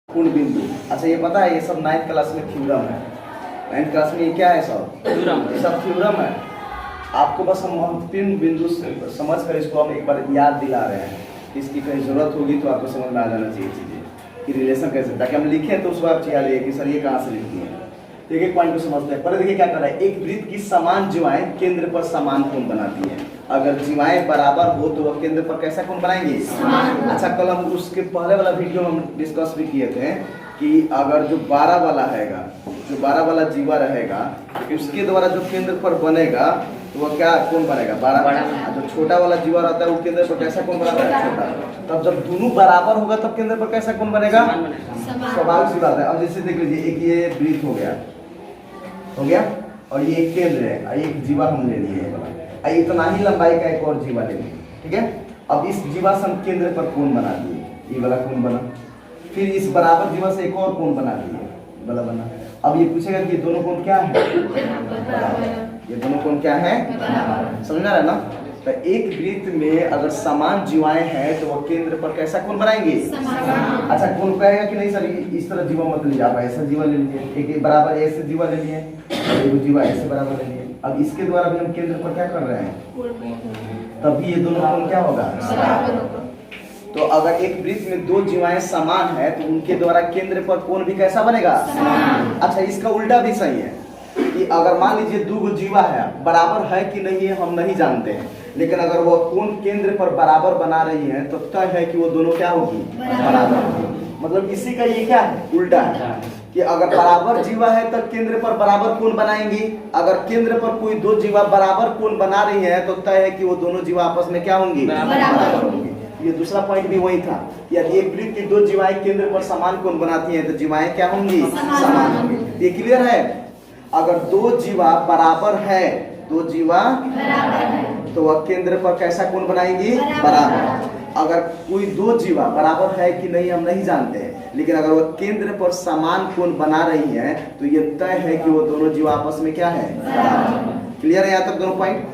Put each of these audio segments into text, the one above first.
पूर्ण बिंदु। अच्छा ये पता है ये सब 9th क्लास में थ्योरम है। 9th क्लास में ये क्या है सब थ्योरम, ये सब थ्योरम है। आपको बस हम महत्वपूर्ण बिंदु समझ कर इसको हम एक बार याद दिला रहे हैं। इसकी कहीं जरूरत होगी तो आपको समझ में आ जाना चाहिए चीज़ें कि रिलेशन कैसे, ताकि हम लिखें तो उसको आप याद रहिए कि सर ये कहाँ से लिखती है। तो एक एक पॉइंट को समझते हैं। पहले देखिए क्या कर रहा है, एक वृत्त की समान जीवाएं केंद्र पर समान कोण बनाती है। अगर जीवाएं बराबर हो तो वह केंद्र पर कैसा कोण बनाएंगे? अच्छा कल हम उसके पहले वाला वीडियो हम डिस्कस भी किए थे कि अगर जो 12 वाला रहेगा, जो 12 वाला जीवा रहेगा उसके द्वारा जो केंद्र पर बनेगा तो वह क्या कोण बनेगा? 12। जो छोटा वाला जीवा रहता है वो केंद्र पर कैसा कोण बनाता है? छोटा। तब जब दोनों बराबर होगा तब केंद्र पर कैसा कोण बनेगा? स्वाभाविक सी बात है। अब जैसे देख लीजिए, एक ये वृत्त हो गया और ये एक केंद्र है, एक जीवा हम ले लिए वाला, इतना ही लंबाई का एक और जीवा ले लिए, ठीक है। अब इस जीवा से हम केंद्र पर कोण बना दिए, ये वाला कोण बना। फिर इस बराबर जीवा से एक और कोण बना दिए, वाला बना। अब ये पूछेगा कि ये दोनों कोण क्या है? ये दोनों कोण क्या है? समझना है ना। तो एक वृत्त में अगर समान जीवाएं हैं तो वो केंद्र पर कैसा कोण बनाएंगे? अच्छा कोण कहेगा कि नहीं सर इस तरह जीवा मत लीजिए, आप ऐसा जीवा ले लीजिए, एक बराबर ऐसे जीवा ले लिए, एक जीवा ऐसे बराबर ले लिए। अब इसके द्वारा भी हम केंद्र पर क्या कर रहे हैं? तभी ये दोनों कोण क्या होगा? तो अगर एक वृत्त में दो जीवाएं समान है तो उनके द्वारा केंद्र पर कोण भी कैसा बनेगा? अच्छा इसका उल्टा भी सही है कि अगर मान लीजिए दो जीवा है, बराबर है कि नहीं है हम नहीं जानते हैं, लेकिन अगर वो कोण केंद्र पर बराबर बना रही है तो तय है कि वो दोनों क्या होगी? बराबर होगी। मतलब इसी का ये क्या है? उल्टा है कि अगर बराबर जीवा है तो केंद्र पर बराबर कोण बनाएंगी। अगर केंद्र पर कोई दो जीवा बराबर कोण बना रही है तो तय है कि वो दोनों जीवा आपस में क्या होंगी? बराबर होंगी। ये दूसरा पॉइंट भी वही था, यदि एक वृत्त की दो जीवाएं केंद्र पर समान कोण बनाती हैं तो जीवाएं क्या होंगी? समान होंगी। ये क्लियर है? अगर दो जीवा बराबर है, दो जीवा तो वह केंद्र पर कैसा कोण बनाएंगी? बराबर। अगर कोई दो जीवा बराबर है कि नहीं हम नहीं जानते हैं, लेकिन अगर वह केंद्र पर समान कोण बना रही है तो ये तय है कि वो दोनों जीवा आपस में क्या है? बराबर। क्लियर है यहाँ तक दोनों पॉइंट?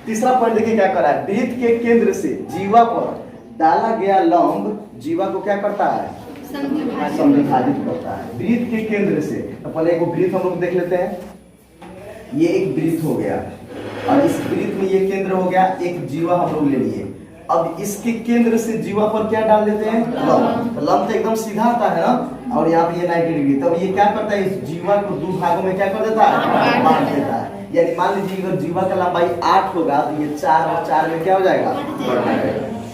तीसरा पॉइंट देखिए क्या कर रहा है, वृत्त के केंद्र से जीवा पर डाला गया लंब जीवा को क्या करता है? समविभाजित करता है। वृत्त के केंद्र से, तो पहले एक वृत्त हम लोग देख लेते हैं। ये एक वृत्त हो गया और इस वृत्त में ये केंद्र हो गया, एक जीवा हम लोग ले लिए। अब इसके केंद्र से जीवा पर क्या डाल देते हैं? लंब। लंब तो एकदम सीधा आता है ना, और यहाँ पे ये 90 डिग्री। तब ये क्या करता है, इस जीवा को दो भागों में क्या कर देता है? बांट देता है। यानी मान लीजिए अगर जीवा का लंबाई 8 होगा तो ये 4 और 4 में क्या हो जाएगा?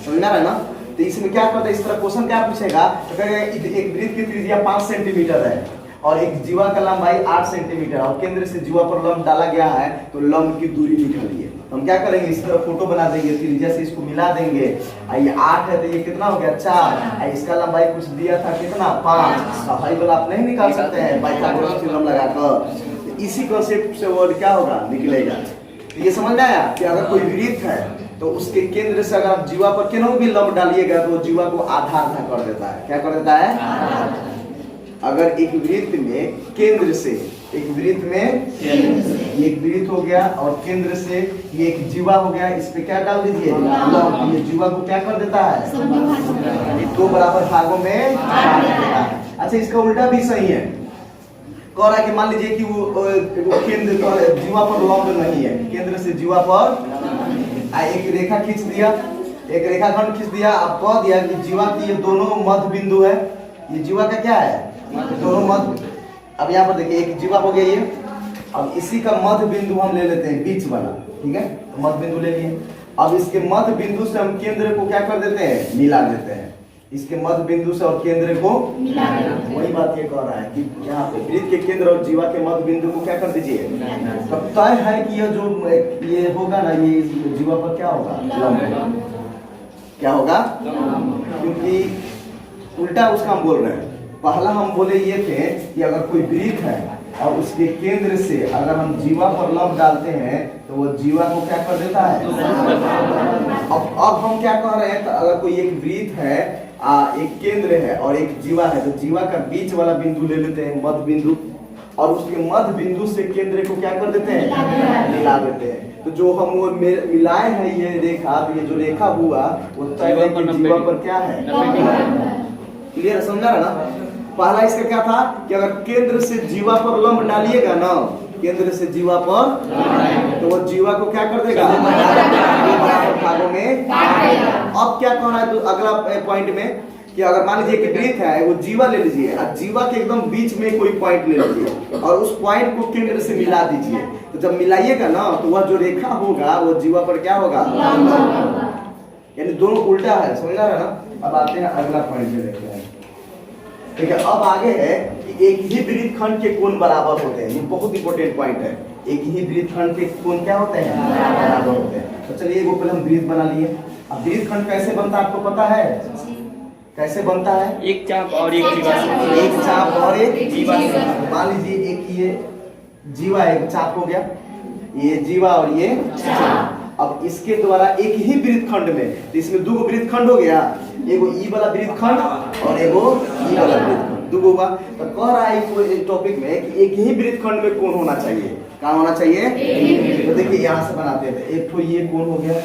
समझना है ना। तो इसमें क्या करता है, इस तरह क्वेश्चन क्या पूछेगा तो कहेगा एक वृत्त की त्रिज्या 5 सेंटीमीटर है और एक जीवा का लंबाई 8 सेंटीमीटर और केंद्र से जीवा पर लंब डाला गया है, तो लंब की दूरी निकालिए। हम क्या करेंगे, इस तरह फोटो बना देंगे, त्रिज्या से इसको मिला देंगे। ये 8 है तो ये कितना हो गया? 4। इसका लंबाई कुछ दिया था कितना? 5। भाई बोला आप नहीं निकाल सकते हैं पाइथागोरस थ्योरम लगाकर। इसी कॉन्सेप्ट से वर्ड क्या होगा? निकलेगा। तो ये समझ में आया कि अगर कोई वृत्त है तो उसके केंद्र से अगर आप जीवा पर केनों भी लंब डालिएगा तो जीवा को आधा आधा कर देता है। क्या कर देता है? अगर एक वृत्त में केंद्र से, एक वृत्त में एक वृत्त हो गया और केंद्र से ये एक जीवा हो गया, इस पे क्या डाल दीजिए? लंब। ये जीवा को क्या कर देता है? दो बराबर भागों में बांट देता है। अच्छा इसका उल्टा भी सही है। कह रहा है कि मान लीजिए कि वो केंद्र पर जीवा पर लंब नहीं है, केंद्र से जीवा पर एक रेखा खींच दिया, एक रेखाखंड खींच दिया। अब कह दिया कि जीवा की ये दोनों मध्य बिंदु है। ये जीवा का क्या है? दोनों मध्य। अब यहाँ पर देखिए एक जीवा हो गया ये, अब इसी का मध्य बिंदु हम ले लेते हैं, बीच वाला, ठीक है। तो मध्य बिंदु ले लिए। अब इसके मध्य बिंदु से हम केंद्र को क्या कर देते हैं? मिला देते हैं। इसके मध्य बिंदु से और केंद्र को मिला देते हैं। वही बात ये कह रहा है कि यहाँ पे वृत्त के केंद्र और जीवा के मध्य बिंदु को क्या कर दीजिए? तब तय है कि ये जो ये होगा ना, ये जीवा पर क्या होगा? लंब। क्या होगा? क्योंकि उल्टा उसका हम बोल रहे हैं। पहला हम बोले ये थे कि अगर कोई वृत्त है और उसके केंद्र से अगर हम जीवा पर लंब डालते हैं तो वो जीवा को क्या कर देता है? अब हम क्या कह रहे हैं, तो अगर कोई एक वृत्त है, एक केंद्र है और एक जीवा है, तो जीवा का बीच वाला बिंदु ले लेते हैं, मध्य बिंदु, और उसके मध्य बिंदु से केंद्र को क्या कर देते हैं? मिला देते हैं। तो जो हम वो मिलाए हैं ये रेखा, तो ये जो रेखा हुआ वो तय है कि जीवा पर क्या है? क्लियर समझा रहा ना। पहला इसका क्या था कि अगर केंद्र से जीवा पर लंब डालिएगा ना, केंद्र से जीवा पर, तो वो जीवा को क्या कर देगा, भागों में। अब क्या कहना है अगला पॉइंट में कि अगर मान लीजिए कि वृत्त है, वो जीवा ले लीजिए और जीवा के एकदम बीच में कोई पॉइंट ले लीजिए और उस पॉइंट को केंद्र से मिला दीजिए। तो जब मिलाइएगा ना तो वह जो रेखा होगा वो जीवा पर क्या होगा, यानी दोनों उल्टा है, समझ रहा है ना। अब आते हैं अगला पॉइंट में, देखते हैं। ठीक है, अब आगे है कि एक ही वृत्त खंड के कोण बराबर होते हैं। ये बहुत इंपॉर्टेंट पॉइंट है। एक ही वृत्त खंड के कोण क्या होते हैं, बराबर होते हैं। तो चलिए वो पहले हम वृत्त बना लिए। अब वृत्त खंड कैसे बनता है आपको पता है, कैसे बनता है, एक चाप और एक जीवा, एक चाप और एक जीवा। मान लीजिए एक ये जीवा एक चाप हो गया, ये जीवा और ये चाप। अब इसके द्वारा एक ही वृत्त खंड में, तो इसमें दो वृत्त खंड हो गया, एगो ई वाला वृत्त खंड और एगो ई वाला वृत्त खंड, दो होगा। तो कह रहा है इस टॉपिक में कि एक ही वृत्त खंड में कोण होना चाहिए। कहाँ होना चाहिए, तो देखिए यहाँ से बनाते हैं। एक तो ये कोण हो गया,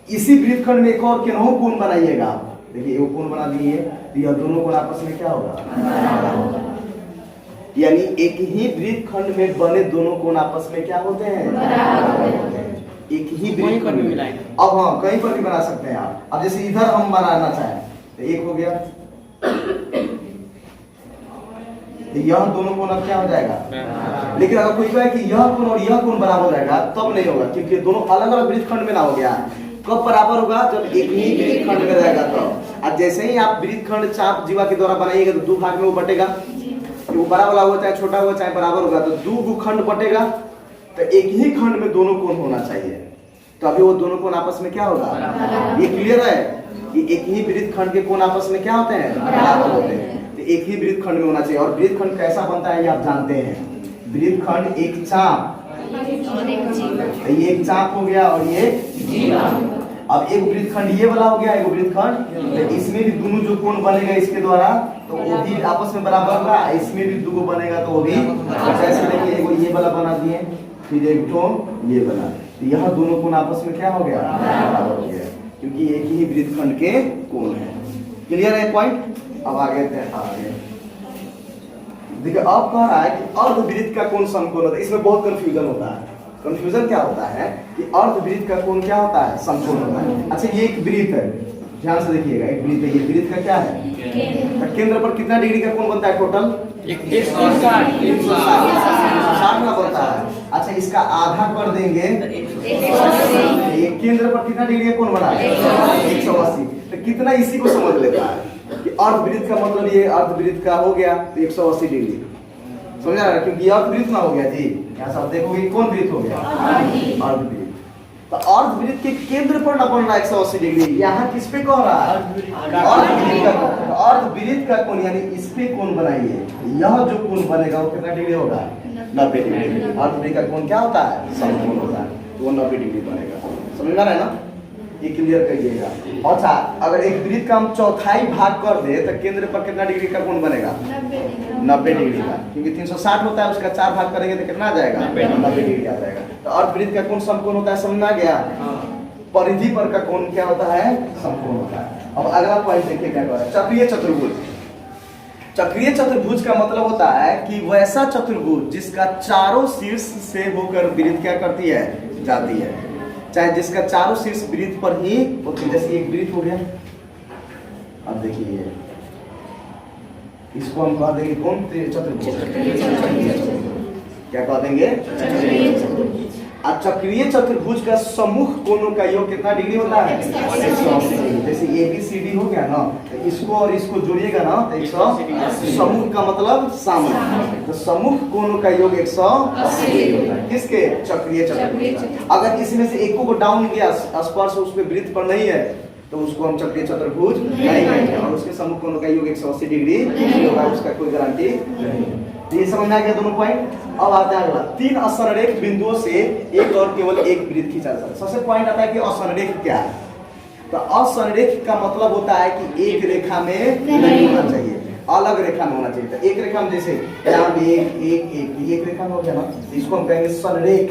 इसी वृत्त खंड में एक और केनहू कोण बनाइएगा। देखिए वो कोण बना दिए, तो यह दोनों कोण आपस में क्या होगा, यानी एक ही वृत्त खंड में बने दोनों कोण आपस में क्या होते हैं, एक ही वृत्त खंड में। अब हाँ कहीं पर भी बना सकते हैं आप। अब जैसे इधर हम बनाना चाहें तो एक हो गया, तो यह दोनों कोण अब क्या हो जाएगा। लेकिन अगर कोई कहे कि यह कोण और यह कोण बराबर हो जाएगा, तब नहीं होगा, क्योंकि दोनों अलग अलग वृत्त खंड में ना हो गया। कब बराबर होगा, जब एक ही वृत्त खंड में रहेगा। तो अब जैसे ही आप वृत्त खंड चाप जीवा के द्वारा बनाइएगा तो दो भाग में वो बटेगा, वो बड़ा वाला हुआ चाहे छोटा हुआ चाहे बराबर होगा, तो दो खंड बटेगा। तो एक ही खंड में दोनों कोण होना चाहिए। तो अभी वो दोनों कोण आपस में क्या होगा, ये क्लियर है कि एक ही वृत्त खंड के कोण आपस में क्या होते हैं, बराबर होते हैं। तो एक ही वृत्त खंड में होना चाहिए। और वृत्त खंड कैसा बनता है ये आप जानते हैं, वृत्त खंड एक चाप, ये एक चाप हो गया और ये जीवा। अब एक वृत्त खंड ये वाला हो गया, एक वृत्त खंड, तो इसमें भी दोनों जो कोण बनेगा इसके द्वारा तो वो भी आपस में बराबर होगा। इसमें भी दो बनेगा तो वो भी, जैसे देखिए एगो ये वाला बना दिए, फिर एक तो ये बना, तो यह दोनों कोण आपस में क्या हो गया, बराबर हो गया, क्योंकि एक ही वृत्त खंड के कोण है। क्लियर है पॉइंट। अब आगे देखिए, अब कह रहा है कि अर्धवृत्त का कोण समकोण होता है। इसमें बहुत कंफ्यूजन होता है। कंफ्यूजन क्या होता है कि अर्धवृत्त का कोण क्या होता है, समकोण होता है। अच्छा ये एक वृत्त है, ध्यान से देखिएगा, एक वृत्त है। ये वृत्त का क्या है, केंद्र पर कितना डिग्री का कोण बनता है टोटल, 160 ना बनता है। अच्छा इसका आधा कर देंगे, ये केंद्र पर कितना डिग्री का कोण बना है, 180। तो कितना इसी को समझ लेता है कि अर्धवृत्त का मतलब ये अर्धवृत्त का हो गया तो 180 डिग्री, समझा रहा है, क्योंकि अर्धवृत्त ना हो गया जी। यहाँ सब देखोगे कौन वृत्त हो गया, अर्धवृत्त। तो अर्धवृत्त के केंद्र पर ना बन रहा 180 डिग्री, यहाँ किस पे कह रहा है, अर्धवृत्त का कोण, यानी इस पे कोण बनाइए। यह जो कोण बनेगा वो कितना डिग्री होगा, 90 डिग्री। अर्धवृत्त का कोण क्या होता है, समकोण होता है, तो वो 90 डिग्री बनेगा। समझ में आ रहा है ना, ये क्लियर करिएगा। अच्छा अगर एक वृत्त का हम चौथाई भाग कर दे तो केंद्र पर कितना डिग्री का कोण बनेगा, 90 डिग्री का, क्योंकि 360 होता है, उसका 4 भाग करेंगे तो कितना आ जाएगा, 90 डिग्री आ जाएगा। तो अर्धवृत्त का कोण समकोण होता है, समझ आ गया। परिधि पर का कोण क्या होता है, समकोण होता है। अब अगला पॉइंट देखिए क्या कह रहा है, चक्रीय चतुर्भुज। चक्रीय चतुर्भुज का मतलब होता है कि वैसा चतुर्भुज जिसका चारों शीर्ष से होकर वृत्त क्या करती है, जाती है, चाहे जिसका चारों शीर्ष वृत्त पर ही होती है। जैसे एक वृत्त हो गया, अब देखिए इसको हम कह देंगे कौन, चतुर्भुज। क्या कह देंगे, अब चक्रीय चतुर्भुज का सम्मुख कोणों का योग कितना डिग्री होता है, 180। जैसे ABCD हो गया ना, तो इसको और इसको जोड़िएगा ना तो 180। सम्मुख का मतलब सामने, तो सम्मुख कोणों का योग 180 डिग्री होता है। किसके, चक्रीय चतुर्भुज। अगर इसमें से एक को डाउन किया, स्पर्श उसमें वृत्त पर नहीं है, तो उसको हम चक्रीय चतुर्भुज नहीं कहेंगे, और उसके सम्मुख कोणों का योग 180 डिग्री होगा, उसका कोई गारंटी नहीं। ये समझ में आ गया दोनों पॉइंट। अब आता है अगला, 3 असंरेख बिंदुओं से एक और केवल एक वृत्त खींचा जाता है। सबसे पॉइंट आता है कि असंरेख क्या है। तो असंरेख का मतलब होता है कि एक रेखा में नहीं होना चाहिए, अलग रेखा में होना चाहिए। तो एक रेखा में जैसे यहाँ भी एक रेखा में हो गया ना, इसको हम कहेंगे संरेख।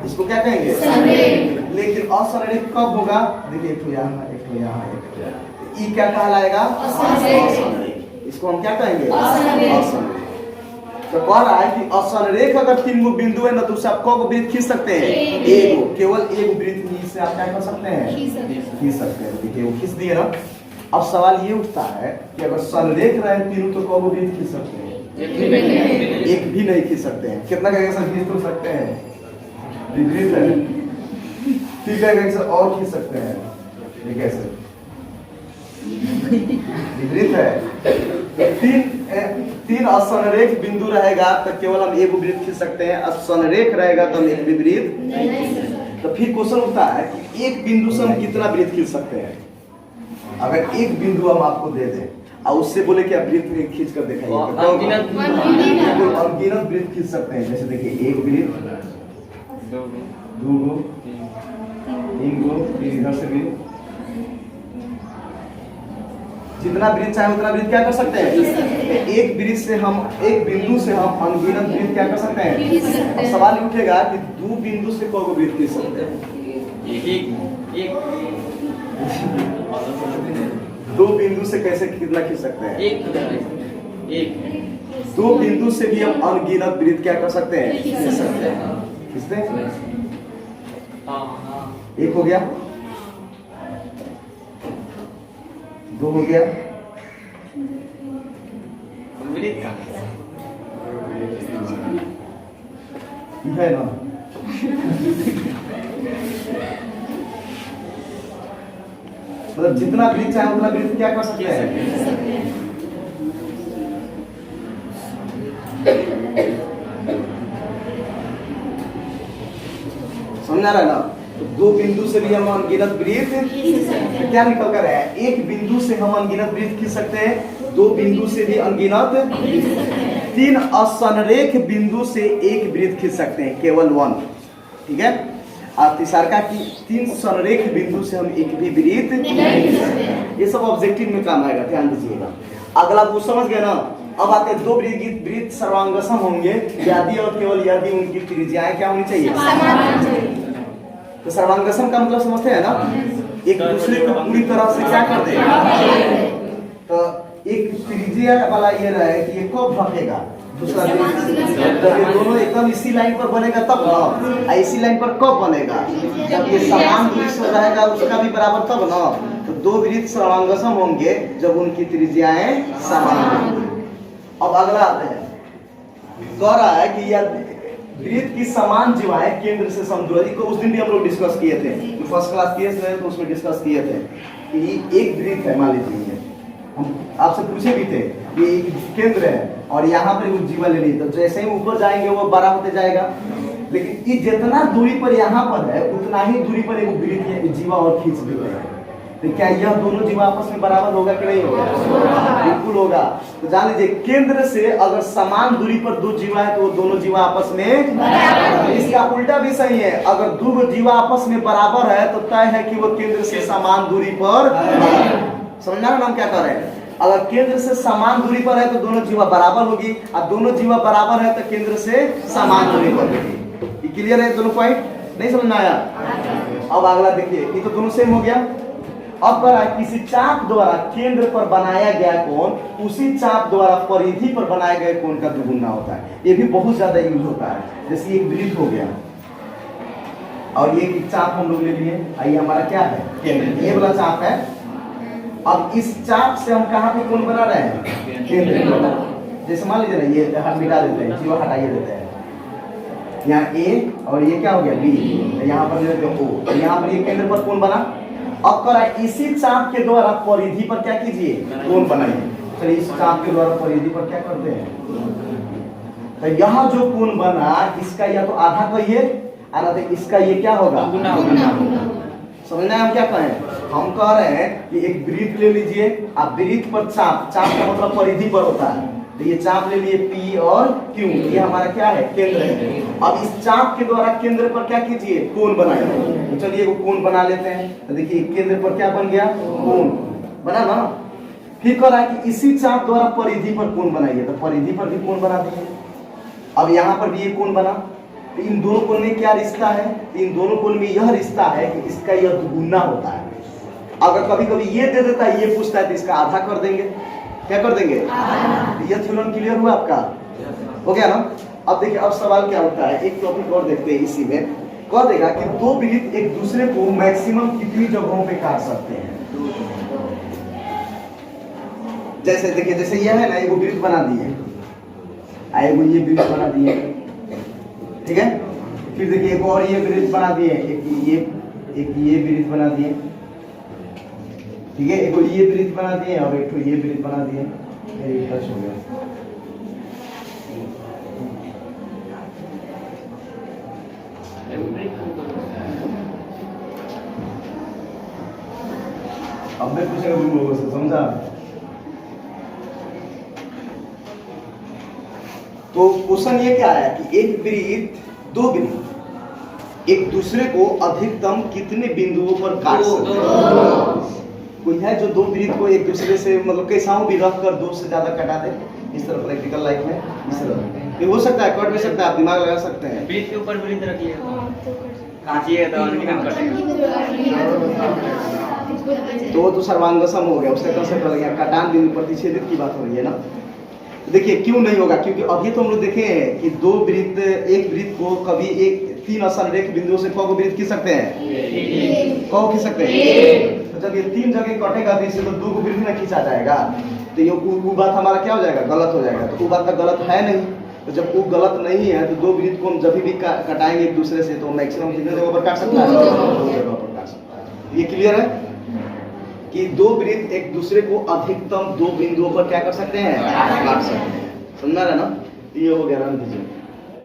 इसको क्या कहेंगे, संरेख। लेकिन असंरेख कब होगा, देखिए एक तो यहाँ, एक तो यहाँ, एक तो यहाँ, ये क्या कहलाएगा, असंरेख। इसको हम क्या कहेंगे? असंरेख। तो कह रहा है कि असंरेख अगर 3 गो बिंदु है ना तो उससे आप कौ गो वृत्त खींच सकते हैं? एक गो, केवल एक वृत्त ही से आप क्या कर सकते हैं? खींच सकते हैं। देखिए वो खींच दिए ना। अब सवाल ये उठता है कि अगर संरेख रहे तीनों तो कौ गो वृत्त खींच सकते हैं? एक भी नहीं खींच सकते हैं। कितना कहेंगे सर खींच तो सकते हैं? विपरीत है। ठीक है सर और खींच सकते हैं? ये कैसे विपरीत है? तीन असंरेख बिंदु रहेगा तो केवल हम एक वृत्त खींच सकते हैं, असंरेख रहेगा तो हम एक विपरीत। तो फिर क्वेश्चन उठता है कि एक बिंदु से हम कितना वृत्त खींच सकते हैं? अगर एक बिंदु हम आपको दे दें और उससे बोले कि आप वृत्त खींच कर दिखाइए तो अनगिनत वृत्त खींच सकते हैं। जैसे देखिए एक वृत्त, दो गो, तीन गो, फिर इधर से भी जितना वृत्त चाहे उतना वृत्त क्या कर सकते हैं? एक वृत्त से हम, एक बिंदु से हम अनगिनत वृत्त क्या कर सकते हैं? अब सवाल उठेगा कि दो बिंदु से कौ वृत्त खींच सकते हैं? दो बिंदु से कैसे कितना खींच सकते हैं? दो बिंदु से भी हम अनगिनत वृत्त क्या कर सकते हैं? खींच सकते हैं। खींचते हैं? एक हो गया, दो हो गया, है ना? मतलब जितना वृत्त चाहे उतना वृत्त क्या कर सकते हैं? समझा रहा ना? तो दो बिंदु से भी हम अनगिनत वृत्त क्या निकल कर है? एक बिंदु से हम अनगिनत वृत्त खींच सकते हैं, दो बिंदु से भी अनगिनत, तीन असंरेख बिंदु से एक वृत्त खींच सकते हैं, केवल वन। ठीक है? और तीसरा की तीन संरेख बिंदु से हम एक भी वृत्त नहीं खींच सकते। ये सब ऑब्जेक्टिव में काम आएगा, ध्यान दीजिएगा। अगला वो समझ गए ना? अब आते दो वृत्त सर्वांगसम होंगे यदि और केवल यदि उनकी त्रिज्याएं क्या होनी चाहिए? तो सर्वांगसम का मतलब समझते हैं ना? एक दूसरे को पूरी तरह से क्या कर देगा। तो एक त्रिज्या वाला ये रहे कि ये कब ढकेगा, दूसरा ये दोनों एकदम इसी लाइन पर बनेगा तब ना। इसी लाइन पर कब बनेगा? जब ये समान दूरी से रहेगा उसका भी बराबर तब ना। तो दो वृत्त सर्वांगसम होंगे जब उनकी त्रिज्याएं समान होंगी। अब अगला आते हैं, कह रहा है कि यह वृत्त की समान जीवाएं केंद्र से समदूरी को उस दिन भी हम लोग डिस्कस किए थे, जो फर्स्ट क्लास किए थे तो उसमें डिस्कस किए थे कि एक वृत्त है, मान लीजिए हम आपसे पूछे भी थे कि एक केंद्र है और यहाँ पर वो जीवा ले ली, तो जैसे ही ऊपर जाएंगे वो बड़ा होते जाएगा। लेकिन ये जितना दूरी पर यहाँ पर है उतना ही दूरी पर एक वृत्त जीवा और खींच देते हैं। तो क्या यह दोनों जीवा आपस में बराबर होगा कि नहीं होगा? बिल्कुल होगा। तो जान लीजिए केंद्र से अगर समान दूरी पर दो जीवा है तो वो दोनों जीवा आपस में, इसका उल्टा भी सही है, अगर दो जीवा आपस में बराबर है तो तय है कि वो केंद्र से समान दूरी पर। समझना ना हम क्या कर रहे हैं? अगर केंद्र से समान दूरी पर है तो दोनों जीवा बराबर होगी, और दोनों जीवा बराबर है तो केंद्र से समान दूरी पर होगी। क्लियर है दोनों पॉइंट? नहीं समझ में आया? अब अगला देखिए, ये तो दोनों सेम हो गया। अब किसी चाप द्वारा केंद्र पर बनाया गया कोण उसी चाप द्वारा परिधि पर बनाए गए कोण का दुगुना होता है। ये भी बहुत ज्यादा यूज होता है। जैसे एक वृत्त हो गया और ये चाप हम लोग ले लिए, ये हमारा क्या है? केंद्र। ये वाला चाप है। अब इस चाप से हम कहाँ पे कोण बना रहे हैं? केंद्र। जैसे मान लीजिए ना, ये हम मिटा देते हैं, जीवा हटाइए देते हैं, यहाँ ए और ये क्या हो गया बी, यहाँ पर ओ, यहाँ पर ये केंद्र पर कोण बना। अब करा इसी चाप के द्वारा परिधि पर क्या कीजिए? कोण बनाइए। चलिए इस चाप के द्वारा परिधि पर क्या करते हैं? तो यहाँ जो कोण बना इसका या तो आधा कहिए, आधा तो इसका ये क्या होगा? समझना है हम क्या कहें? हम कह रहे हैं कि एक वृत्त ले लीजिए, आप वृत्त पर चाप, चाप का मतलब परिधि पर होता है, तो ये चाप ले लिए P और Q, ये हमारा क्या है? केंद्र है। अब इस चाप के द्वारा केंद्र पर क्या कीजिए? कोण बनाइए। तो चलिए वो कोण बना लेते हैं। तो देखिए केंद्र पर क्या बन गया? कोण बना ना। फिर कह रहा है कि इसी चाप द्वारा परिधि पर कोण बनाइए, तो परिधि पर भी कोण बना दिए। अब यहाँ पर भी ये कोण बना। तो इन दोनों कोण में क्या रिश्ता है? इन दोनों कोण में यह रिश्ता है कि इसका यह दुगुना होता है। अगर कभी कभी ये दे देता है, ये पूछता है तो इसका आधा कर देंगे। क्या कर देंगे? ये थ्योरम क्लियर हुआ आपका? हो गया ना? अब देखिए अब सवाल क्या उठता है, एक टॉपिक और देखते हैं इसी में। कह देगा कि दो वृत्त एक दूसरे को मैक्सिमम कितनी जगहों पे काट सकते हैं? जैसे देखिए, जैसे ये है ना, एगो वृत्त बना दिए, एगो ये वृत्त बना दिए, ठीक है। फिर देखिए एक और ये वृत्त बना दिए, एक ये वृत्त बना दिए, ठीक है। एक ये वृत्त बना दिए और एक ये वृत्त बना दिए, ये टच हो गया। अब मैं पूछेगा तुम लोगों से, समझा? तो क्वेश्चन ये क्या है कि एक वृत्त, दो वृत्त एक दूसरे को अधिकतम कितने बिंदुओं पर काट सकते हैं? कोई है जो दो वृत्त को एक दूसरे से मतलब कैसा भी रख कर दो से ज्यादा कटा दे? इस तरह प्रैक्टिकल लाइफ में इस तरह ये हो सकता है, कट भी सकता है, आप दिमाग लगा सकते हैं। वृत्त के ऊपर वृत्त रखिए, काटिए तो उनकी नाम कटेगा। तो वो तो सर्वांगसम हो गया, उससे कंसेप्ट अलग गया। कटान बिंदु प्रतिच्छेदित की बात हो रही है ना। देखिए क्यों नहीं होगा, क्योंकि अभी तो हम लोग देखे हैं कि दो वृत्त, एक वृत्त को कभी एक तीन असंरेख बिंदुओं से कौ वृत्त खींच सकते हैं? कौ खींच सकते हैं? तो जब ये तीन जगह कटेगा तो इसे तो दो को वृत्त ना खींचा जाएगा, तो ये वो बात हमारा क्या हो जाएगा? गलत हो जाएगा। तो वो बात का गलत है नहीं, तो जब वो गलत नहीं है तो दो वृत्त को हम जब भी कटाएंगे एक दूसरे से तो मैक्सिमम कितने जगह पर काट सकता है? दो जगह पर काट सकता है। ये क्लियर है कि दो वृत्त एक दूसरे को अधिकतम दो बिंदुओं पर क्या कर सकते हैं? काट सकते हैं। समझा रहे ना? ये हो गया, रन दीजिए।